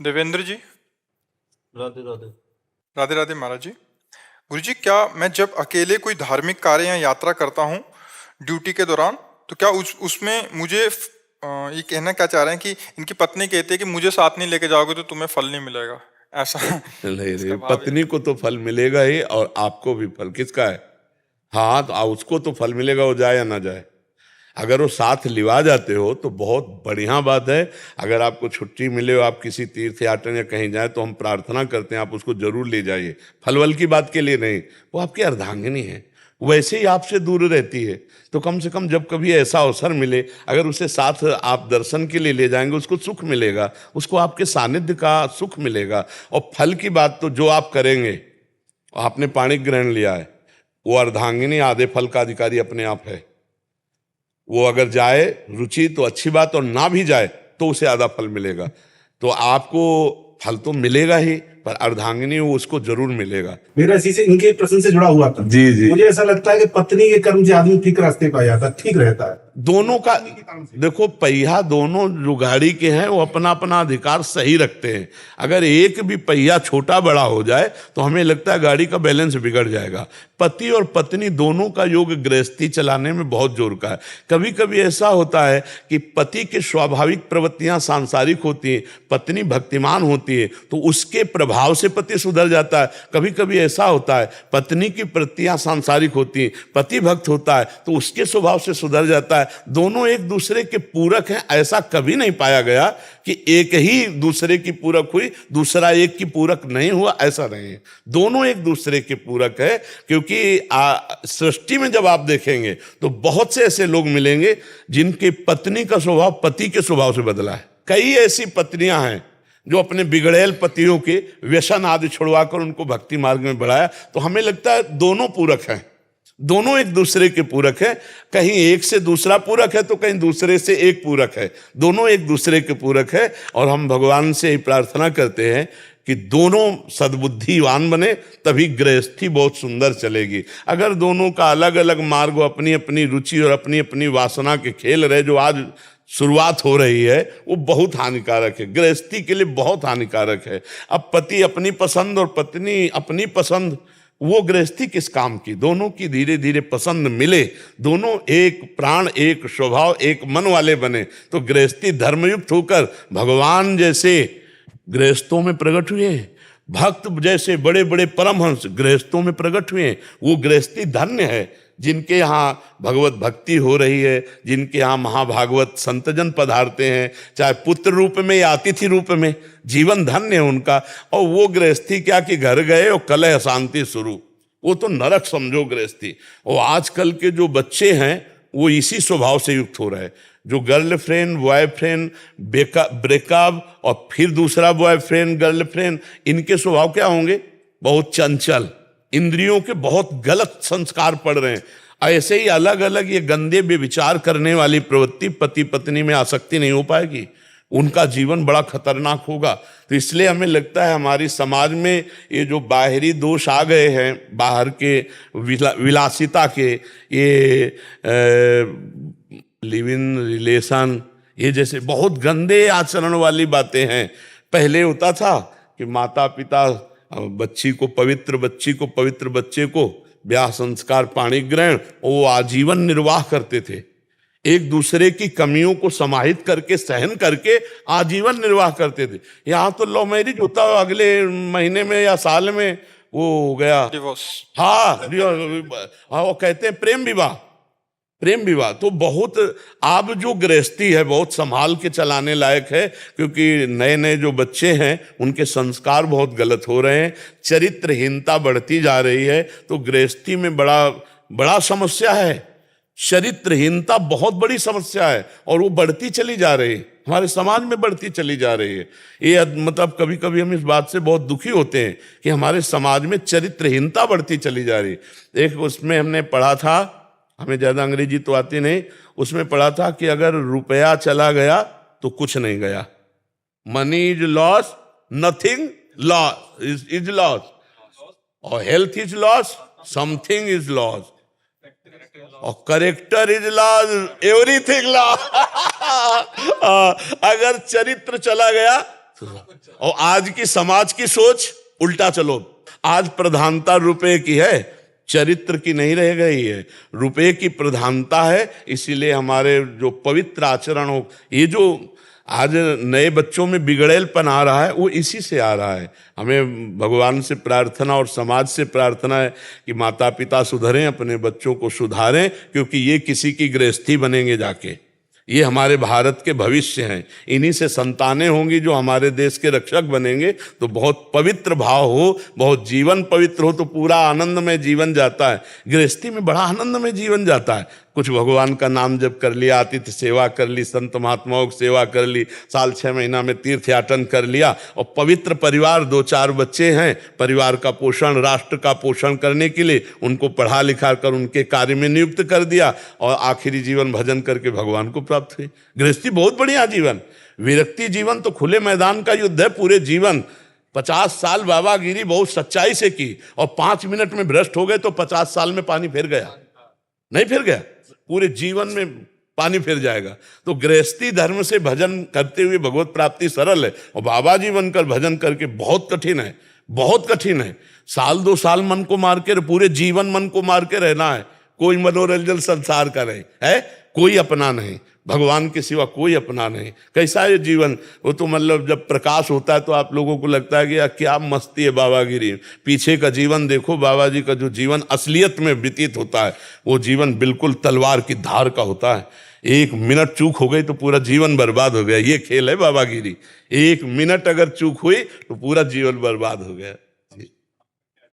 देवेंद्र जी। राधे राधे। राधे राधे महाराज जी। गुरु जी, क्या मैं जब अकेले कोई धार्मिक कार्य या यात्रा करता हूँ ड्यूटी के दौरान, तो क्या उसमें मुझे ये कहना क्या चाह रहे हैं कि इनकी पत्नी कहती है कि मुझे साथ नहीं लेके जाओगे तो तुम्हें फल नहीं मिलेगा, ऐसा? नहीं इसका रे, भाव ये पत्नी को तो फल मिलेगा ही, और आपको भी फल। किसका है? हाँ, तो उसको तो फल मिलेगा, वो जाए या ना जाए। अगर वो साथ लिवा जाते हो तो बहुत बढ़िया बात है। अगर आपको छुट्टी मिले हो, आप किसी तीर्थ यात्रा या कहीं जाए, तो हम प्रार्थना करते हैं आप उसको जरूर ले जाइए। फल वल की बात के लिए नहीं, वो आपकी अर्धांगिनी है, वैसे ही आपसे दूर रहती है। तो कम से कम जब कभी ऐसा अवसर मिले, अगर उसे साथ आप दर्शन के लिए ले जाएंगे, उसको सुख मिलेगा, उसको आपके सानिध्य का सुख मिलेगा। और फल की बात तो जो आप करेंगे, आपने पाणी ग्रहण लिया है, वो अर्धांगिनी आधे फल का अधिकारी अपने आप है। वो अगर जाए रुचि तो अच्छी बात, और ना भी जाए तो उसे आधा फल मिलेगा। तो आपको फल तो मिलेगा ही, पर अर्धांगिनी वो उसको जरूर मिलेगा। मेरा इसी से इनके प्रश्न से जुड़ा हुआ था। जी जी। मुझे ऐसा लगता है कि पत्नी के कर्म से आदमी ठीक रास्ते पर आ जाता है, ठीक रहता है। दोनों का देखो, पहिया दोनों जो गाड़ी के हैं वो अपना अपना अधिकार सही रखते हैं। अगर एक भी पहिया छोटा बड़ा हो जाए तो हमें लगता है गाड़ी का बैलेंस बिगड़ जाएगा। पति और पत्नी दोनों का योग गृहस्थी चलाने में बहुत जोर का है। कभी कभी ऐसा होता है कि पति की स्वाभाविक प्रवृत्तियां सांसारिक होती हैं, पत्नी भक्तिमान होती है, तो उसके प्रभाव से पति सुधर जाता है। कभी कभी ऐसा होता है पत्नी की प्रवृत्तियां सांसारिक होती हैं, पति भक्त होता है, तो उसके स्वभाव से सुधर जाता है। दोनों एक दूसरे के पूरक हैं। ऐसा कभी नहीं पाया गया कि एक ही दूसरे की पूरक हुई, दूसरा एक की पूरक नहीं हुआ, ऐसा नहीं है। दोनों एक दूसरे के पूरक है। क्योंकि सृष्टि में जब आप देखेंगे तो बहुत से ऐसे लोग मिलेंगे जिनकी पत्नी का स्वभाव पति के स्वभाव से बदला है। कई ऐसी पत्नियां हैं जो अपने बिगड़ैल पतियों के व्यसन आदि छुड़वाकर उनको भक्ति मार्ग में बढ़ाया। तो हमें लगता है दोनों पूरक हैं, दोनों एक दूसरे के पूरक है। कहीं एक से दूसरा पूरक है तो कहीं दूसरे से एक पूरक है। दोनों एक दूसरे के पूरक है। और हम भगवान से ही प्रार्थना करते हैं कि दोनों सद्बुद्धिवान बने, तभी गृहस्थी बहुत सुंदर चलेगी। अगर दोनों का अलग अलग मार्ग, अपनी अपनी रुचि और अपनी अपनी वासना के खेल रहे, जो आज शुरुआत हो रही है, वो बहुत हानिकारक है, गृहस्थी के लिए बहुत हानिकारक है। अब पति अपनी पसंद और पत्नी अपनी पसंद, वो गृहस्थी किस काम की? दोनों की धीरे धीरे पसंद मिले, दोनों एक प्राण, एक स्वभाव, एक मन वाले बने, तो गृहस्थी धर्मयुक्त होकर भगवान जैसे गृहस्थों में प्रकट हुए, भक्त जैसे बड़े बड़े परमहंस गृहस्थों में प्रकट हुए। वो गृहस्थी धन्य है जिनके यहाँ भगवत भक्ति हो रही है, जिनके यहाँ महाभागवत संतजन पधारते हैं, चाहे पुत्र रूप में या अतिथि रूप में। जीवन धन्य है उनका। और वो गृहस्थी क्या कि घर गए और कलह अशांति शुरू, वो तो नरक समझो गृहस्थी। और आजकल के जो बच्चे हैं वो इसी स्वभाव से युक्त हो रहे हैं। जो गर्लफ्रेंड बॉयफ्रेंड ब्रेकअप और फिर दूसरा बॉयफ्रेंड गर्लफ्रेंड, इनके स्वभाव क्या होंगे? बहुत चंचल, इंद्रियों के बहुत गलत संस्कार पड़ रहे हैं। ऐसे ही अलग अलग ये गंदे बेविचार करने वाली प्रवृत्ति पति पत्नी में आसक्ति नहीं हो पाएगी, उनका जीवन बड़ा खतरनाक होगा। तो इसलिए हमें लगता है हमारी समाज में ये जो बाहरी दोष आ गए हैं, बाहर के विलासिता के, ये लिव इन रिलेशन, ये जैसे बहुत गंदे आचरण वाली बातें हैं। पहले होता था कि माता पिता बच्ची को पवित्र बच्चे को ब्याह संस्कार पाणी ग्रहण, वो आजीवन निर्वाह करते थे। एक दूसरे की कमियों को समाहित करके सहन करके आजीवन निर्वाह करते थे। यहाँ तो लव मैरिज होता है, अगले महीने में या साल में वो हो गया डिवोर्स। हाँ, वो कहते हैं प्रेम विवाह। तो बहुत, अब जो गृहस्थी है बहुत संभाल के चलाने लायक है, क्योंकि नए नए जो बच्चे हैं उनके संस्कार बहुत गलत हो रहे हैं, चरित्रहीनता बढ़ती जा रही है। तो गृहस्थी में बड़ा समस्या है, चरित्रहीनता बहुत बड़ी समस्या है, और वो बढ़ती चली जा रही है, हमारे समाज में बढ़ती चली जा रही है। ये मतलब कभी कभी हम इस बात से बहुत दुखी होते हैं कि हमारे समाज में चरित्रहीनता बढ़ती चली जा रही है। एक उसमें हमने पढ़ा था, हमें ज़्यादा अंग्रेजी तो आती नहीं, उसमें पढ़ा था कि अगर रुपया चला गया तो कुछ नहीं गया। Money is loss, nothing loss is loss, और health is loss, something is loss, और character is loss, everything loss. अगर चरित्र चला गया और आज की समाज की सोच उल्टा चलो, आज प्रधानता रुपए की है, चरित्र की नहीं रह गई है, रुपए की प्रधानता है। इसीलिए हमारे जो पवित्र आचरण हो, ये जो आज नए बच्चों में बिगड़ेलपन आ रहा है वो इसी से आ रहा है। हमें भगवान से प्रार्थना और समाज से प्रार्थना है कि माता पिता सुधरें, अपने बच्चों को सुधारें, क्योंकि ये किसी की गृहस्थी बनेंगे जाके, ये हमारे भारत के भविष्य हैं। इन्हीं से संतानें होंगी जो हमारे देश के रक्षक बनेंगे। तो बहुत पवित्र भाव हो, बहुत जीवन पवित्र हो तो पूरा आनंद में जीवन जाता है। गृहस्थी में बड़ा आनंद में जीवन जाता है। कुछ भगवान का नाम जप कर लिया, आतिथ्य सेवा कर ली, संत महात्माओं की सेवा कर ली, साल 6 महीना में तीर्थ याटन कर लिया, और पवित्र परिवार, 2-4 बच्चे हैं, परिवार का पोषण, राष्ट्र का पोषण करने के लिए उनको पढ़ा लिखा कर उनके कार्य में नियुक्त कर दिया, और आखिरी जीवन भजन करके भगवान को प्राप्त हुई। गृहस्थी बहुत बढ़िया जीवन। विरक्ति जीवन तो खुले मैदान का युद्ध है पूरे जीवन। 50 साल बाबागिरी बहुत सच्चाई से की, और 5 मिनट में भ्रष्ट हो गए तो 50 साल में पानी फिर गया? नहीं फिर गया, पूरे जीवन में पानी फिर जाएगा। तो गृहस्थी धर्म से भजन करते हुए भगवत प्राप्ति सरल है, और बाबा जी बनकर भजन करके बहुत कठिन है, बहुत कठिन है। 1-2 साल मन को मार के, पूरे जीवन मन को मार के रहना है। कोई मनोरंजन संसार का नहीं है, कोई अपना नहीं, भगवान के सिवा कोई अपना नहीं। कैसा है जीवन? वो तो मतलब जब प्रकाश होता है तो आप लोगों को लगता है कि यार क्या मस्ती है बाबागिरी। पीछे का जीवन देखो, बाबा जी का जो जीवन असलियत में व्यतीत होता है वो जीवन बिल्कुल तलवार की धार का होता है। 1 मिनट चूक हो गई तो पूरा जीवन बर्बाद हो गया। ये खेल है बाबागिरी। 1 मिनट अगर चूक हुई तो पूरा जीवन बर्बाद हो गया।